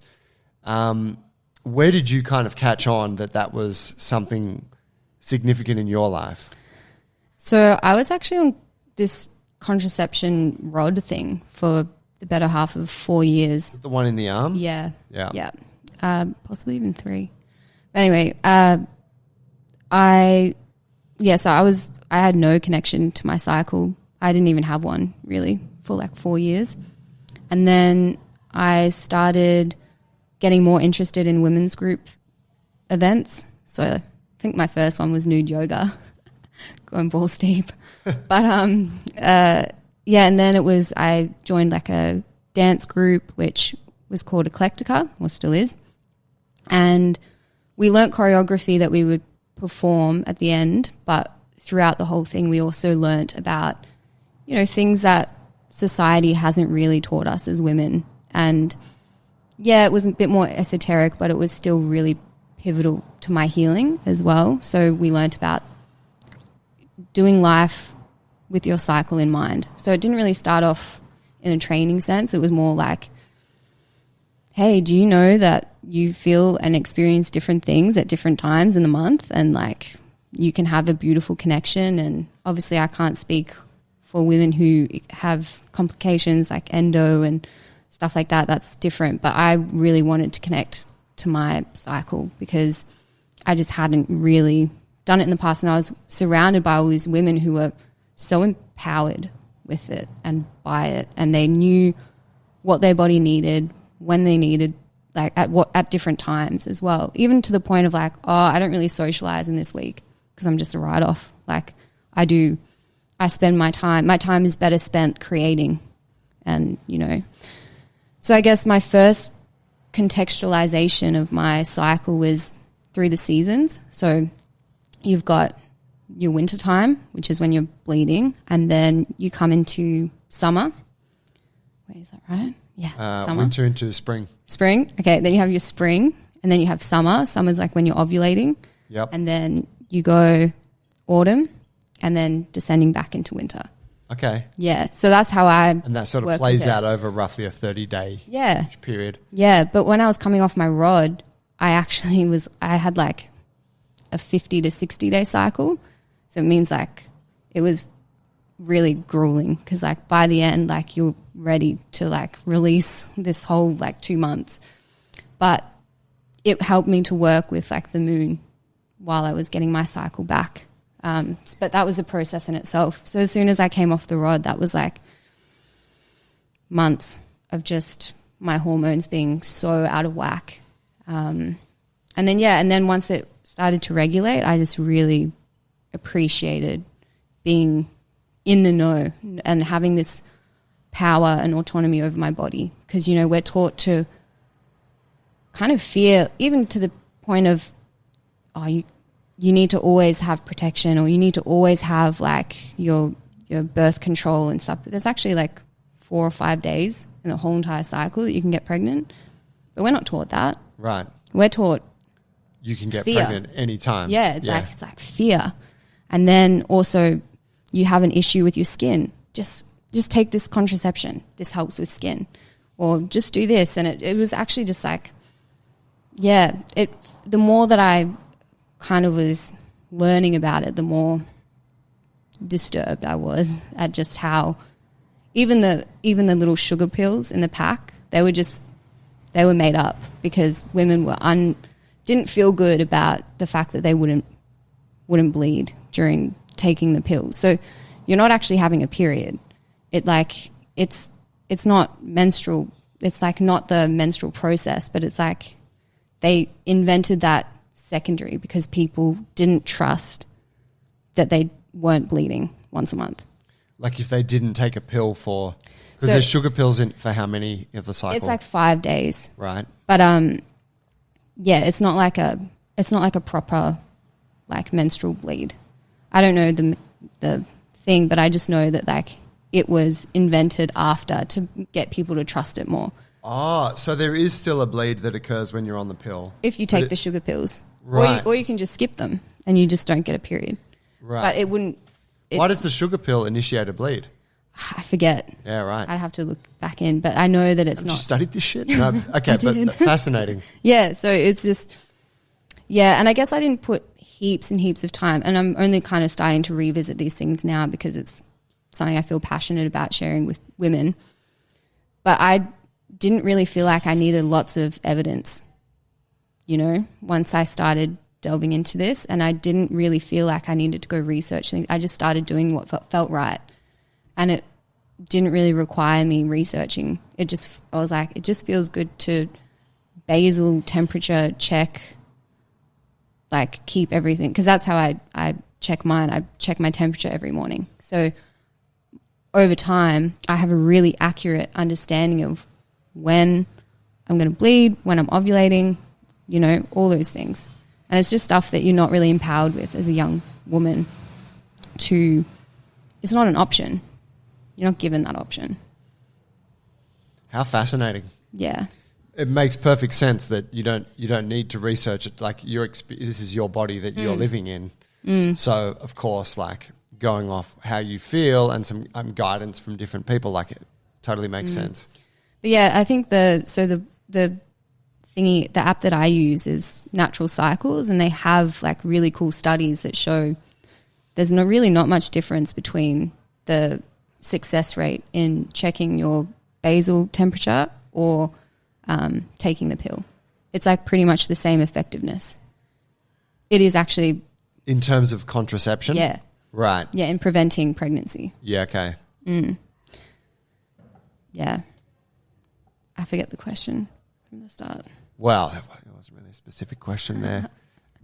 Where did you kind of catch on that was something significant in your life? So I was actually on this contraception rod thing for the better half of 4 years. The one in the arm? Yeah. Yeah. Possibly even 3. But anyway, so I had no connection to my cycle. I didn't even have one really for like 4 years. And then I started getting more interested in women's group events. So I think my first one was nude yoga, going balls deep. But and then I joined like a dance group which was called Eclectica, or still is. And we learnt choreography that we would perform at the end, but throughout the whole thing we also learnt about, things that society hasn't really taught us as women. And it was a bit more esoteric, but it was still really pivotal to my healing as well. So we learnt about doing life with your cycle in mind. So it didn't really start off in a training sense. It was more like, hey, do you know that you feel and experience different things at different times in the month, and like you can have a beautiful connection? And obviously I can't speak for women who have complications like endo and stuff like that. That's different. But I really wanted to connect to my cycle because I just hadn't really done it in the past, and I was surrounded by all these women who were so empowered with it and by it, and they knew what their body needed, when they needed, like at different times as well, even to the point of like, oh, I don't really socialize in this week because I'm just a write-off. Like I spend my time is better spent creating. And, you know, so I guess my first contextualization of my cycle was through the seasons. So you've got your winter time, which is when you're bleeding, and then you come into summer. Wait, is that right? Yeah, summer. Winter into spring. Spring. Okay, then you have your spring, and then you have summer. Summer's like when you're ovulating. Yep. And then you go autumn, and then descending back into winter. Okay. Yeah, so that's how I And that sort of plays out over roughly a 30-day period. Yeah, but when I was coming off my rod, I had like a 50 to 60 day cycle. So it means like it was really grueling because like by the end, like you're ready to like release this whole like 2 months. But it helped me to work with like the moon while I was getting my cycle back. But that was a process in itself. So as soon as I came off the rod, that was like months of just my hormones being so out of whack. And then once it started to regulate, I just really appreciated being in the know and having this power and autonomy over my body. Because, you know, we're taught to kind of fear, even to the point of, you need to always have protection, or you need to always have like your birth control and stuff. But there's actually like 4 or 5 days in the whole entire cycle that you can get pregnant. But we're not taught that. Right. We're taught you can get fear. pregnant anytime. Yeah, it's like fear. And then also you have an issue with your skin. Just take this contraception. This helps with skin. Or just do this. And it was actually just like, the more that I kind of was learning about it, the more disturbed I was at just how even the little sugar pills in the pack, they were made up because women didn't feel good about the fact that they wouldn't bleed during taking the pills. So you're not actually having a period. It's not menstrual. It's like not the menstrual process, but it's like they invented that secondary because people didn't trust that they weren't bleeding once a month. Like if they didn't take a pill for, because there's sugar pills in for how many of the cycle? It's like 5 days. Right. But it's not like a proper like menstrual bleed. I don't know the thing, but I just know that like it was invented after to get people to trust it more. Oh, so there is still a bleed that occurs when you're on the pill. If you take the sugar pills. Right. Or you can just skip them and you just don't get a period. Right. But it wouldn't. Why does the sugar pill initiate a bleed? I forget. Yeah, right. I'd have to look back in, but I know that it's Have not. you studied this shit? No, okay, but fascinating. Yeah, so it's just, and I guess I didn't put heaps and heaps of time, and I'm only kind of starting to revisit these things now because it's something I feel passionate about sharing with women. But I didn't really feel like I needed lots of evidence, you know, once I started delving into this, and I didn't really feel like I needed to go research. I just started doing what felt right, and it didn't really require me researching. I was like, it just feels good to basal temperature check, like keep everything, because that's how I check mine. I check my temperature every morning. So over time, I have a really accurate understanding of when I'm going to bleed, when I'm ovulating, you know, all those things. And it's just stuff that you're not really empowered with as a young woman it's not an option. You're not given that option. How fascinating. Yeah. It makes perfect sense that you don't need to research it. Like this is your body that you're living in. So of course, like going off how you feel and some guidance from different people, like it totally makes sense. But yeah, I think the app that I use is Natural Cycles, and they have like really cool studies that show there's really not much difference between the success rate in checking your basal temperature or taking the pill. It's like pretty much the same effectiveness. It is actually in terms of contraception. Yeah. Right. Yeah, in preventing pregnancy. Yeah. Okay. Yeah. I forget the question from the start. Well, it wasn't really a specific question there.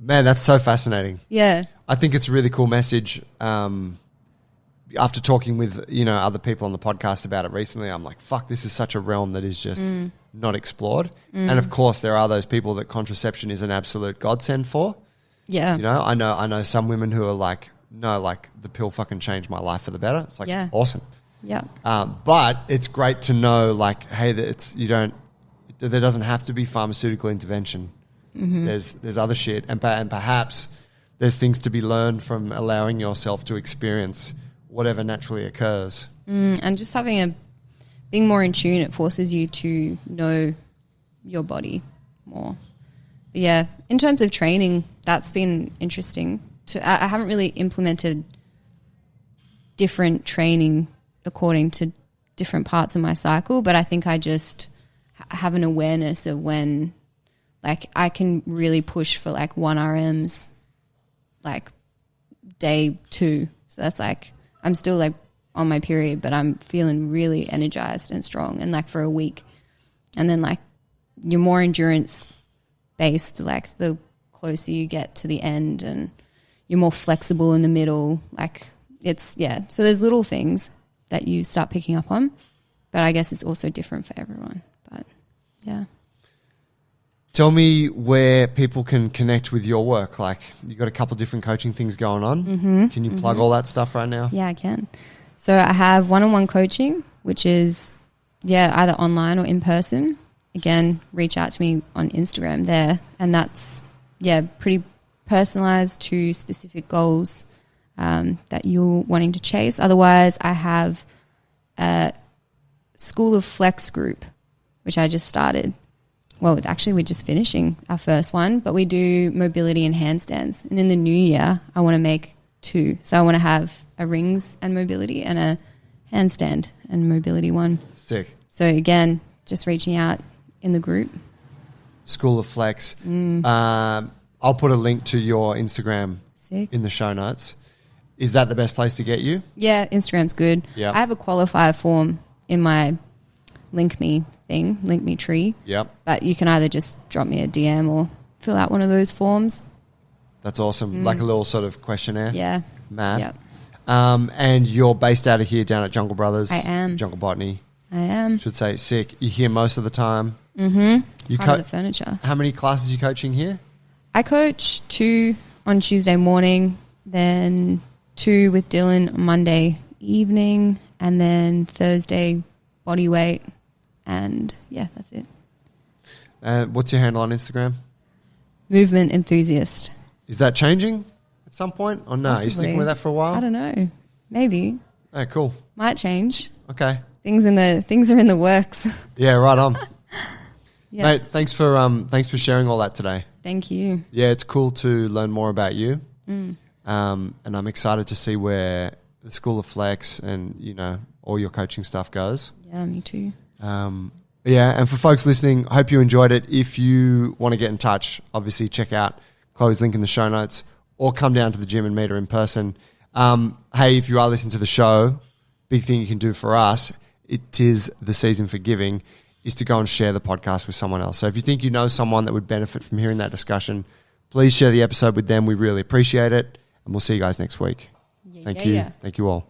Man, that's so fascinating. Yeah. I think it's a really cool message. After talking with, other people on the podcast about it recently, I'm like, fuck, this is such a realm that is just not explored. And of course, there are those people that contraception is an absolute godsend for. Yeah. I know some women who are like, no, like the pill fucking changed my life for the better. It's like, awesome. Yeah. But it's great to know, like, hey, that there doesn't have to be pharmaceutical intervention. There's other shit, and perhaps there's things to be learned from allowing yourself to experience whatever naturally occurs. And just being more in tune, it forces you to know your body more. But yeah, in terms of training, that's been interesting. I haven't really implemented different training according to different parts of my cycle, but I think I just have an awareness of when, like, I can really push for like 1 RMs, like day 2. So that's like, I'm still like on my period, but I'm feeling really energized and strong, and like for a week. And then like you're more endurance based, like the closer you get to the end, and you're more flexible in the middle. Like so there's little things that you start picking up on, but I guess it's also different for everyone. But yeah. Tell me where people can connect with your work. Like, you got a couple of different coaching things going on. Can you plug all that stuff right now? Yeah, I can. So I have one-on-one coaching, which is, either online or in person. Again, reach out to me on Instagram there. And that's, pretty personalized to specific goals that you're wanting to chase. Otherwise, I have a School of Flex group, which I just started. Well, actually, we're just finishing our first one, but we do mobility and handstands. And in the new year, I want to make 2. So I want to have a rings and mobility and a handstand and mobility one. Sick. So again, just reaching out in the group. School of Flex. I'll put a link to your Instagram in the show notes. Is that the best place to get you? Yeah, Instagram's good. Yep. I have a qualifier form in my Link Me tree. Yep. But you can either just drop me a DM or fill out one of those forms. That's awesome. Like a little sort of questionnaire. Yeah. Mad. Yep. And you're based out of here down at Jungle Brothers. I am. Jungle Botany. I am. Should say sick. You're here most of the time. You part of the furniture. How many classes are you coaching here? I coach 2 on Tuesday morning, then 2 with Dylan on Monday evening, and then Thursday body weight. And that's it. What's your handle on Instagram? Movement enthusiast. Is that changing at some point? Or no? Are you sticking with that for a while? I don't know. Maybe. Oh, cool. Might change. Okay. Things are in the works. Yeah, right on. Yeah. Mate, thanks for sharing all that today. Thank you. Yeah, it's cool to learn more about you. And I'm excited to see where the School of Flex and, all your coaching stuff goes. Yeah, me too. And for folks listening, I hope you enjoyed it. If you want to get in touch, obviously check out Chloe's link in the show notes or come down to the gym and meet her in person. Hey, if you are listening to the show, big thing you can do for us, it is the season for giving, is to go and share the podcast with someone else. So if you think you know someone that would benefit from hearing that discussion, please share the episode with them. We really appreciate it. And we'll see you guys next week. Thank you. Thank you all.